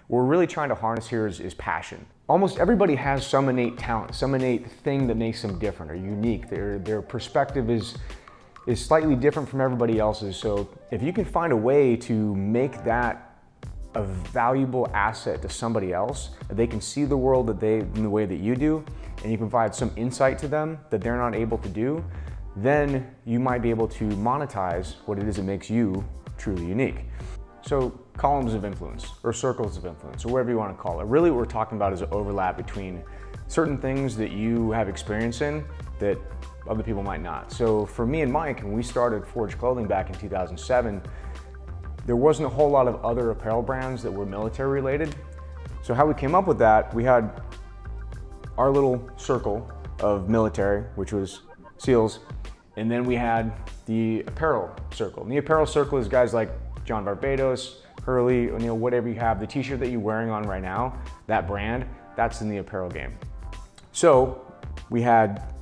What we're really trying to harness here is passion. Almost everybody has some innate talent, some innate thing that makes them different or unique. Their perspective is slightly different from everybody else's. So if you can find a way to make that a valuable asset to somebody else, that they can see the world in the way that you do, and you can provide some insight to them that they're not able to do, then you might be able to monetize what it is that makes you truly unique. So columns of influence or circles of influence or whatever you want to call it. Really what we're talking about is an overlap between certain things that you have experience in that other people might not. So for me and Mike, when we started Forge Clothing back in 2007, there wasn't a whole lot of other apparel brands that were military related. So how we came up with that, we had our little circle of military, which was SEALs, and then we had the apparel circle. And the apparel circle is guys like John Barbados, Hurley, O'Neill, whatever you have. The t-shirt that you're wearing on right now, that brand, that's in the apparel game. So we had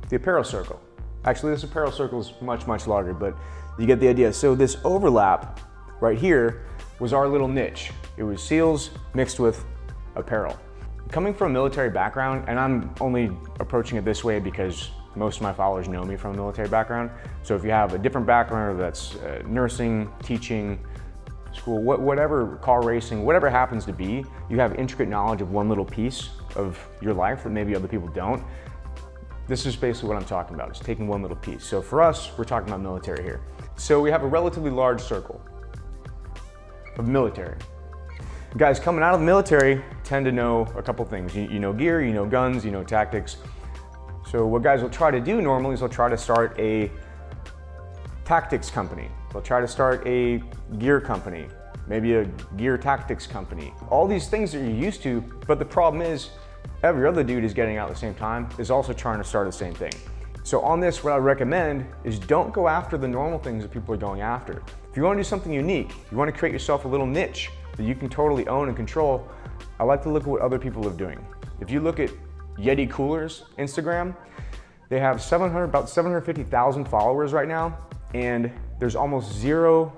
the apparel circle. Actually, this apparel circle is much, much larger, but you get the idea. So this overlap right here was our little niche. It was SEALs mixed with apparel. Coming from a military background, and I'm only approaching it this way because most of my followers know me from a military background. So if you have a different background, that's nursing, teaching, school, whatever, car racing, whatever it happens to be, you have intricate knowledge of one little piece of your life that maybe other people don't. This is basically what I'm talking about, is taking one little piece. So for us, we're talking about military here. So we have a relatively large circle of military. Guys coming out of the military tend to know a couple things. You know gear, you know guns, you know tactics. So what guys will try to do normally is they'll try to start a tactics company. They'll try to start a gear company, maybe a gear tactics company. All these things that you're used to, but the problem is every other dude is getting out at the same time is also trying to start the same thing. So on this, what I recommend is don't go after the normal things that people are going after. If you want to do something unique, you want to create yourself a little niche that you can totally own and control, I like to look at what other people are doing. If you look at Yeti Coolers Instagram, they have about 750,000 followers right now, and there's almost 0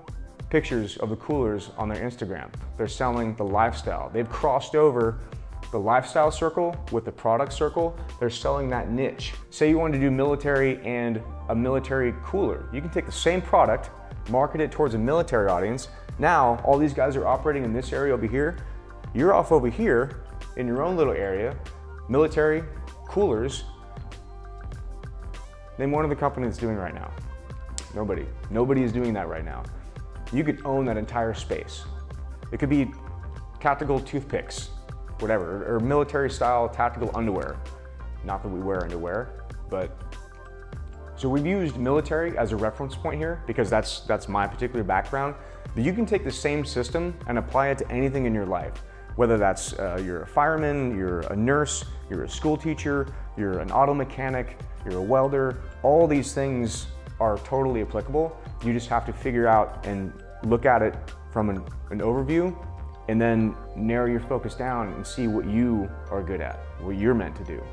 pictures of the coolers on their Instagram. They're selling the lifestyle. They've crossed over the lifestyle circle with the product circle. They're selling that niche. Say you wanted to do military and a military cooler. You can take the same product, market it towards a military audience. Now, all these guys are operating in this area over here. You're off over here in your own little area, military coolers. Name one of the companies that's doing it right now. Nobody. Nobody is doing that right now. You could own that entire space. It could be tactical toothpicks, whatever, or military style tactical underwear. Not that we wear underwear, but. So we've used military as a reference point here because that's my particular background. But you can take the same system and apply it to anything in your life. Whether that's you're a fireman, you're a nurse, you're a school teacher, you're an auto mechanic, you're a welder, all these things are totally applicable. You just have to figure out and look at it from an overview and then narrow your focus down and see what you are good at, what you're meant to do.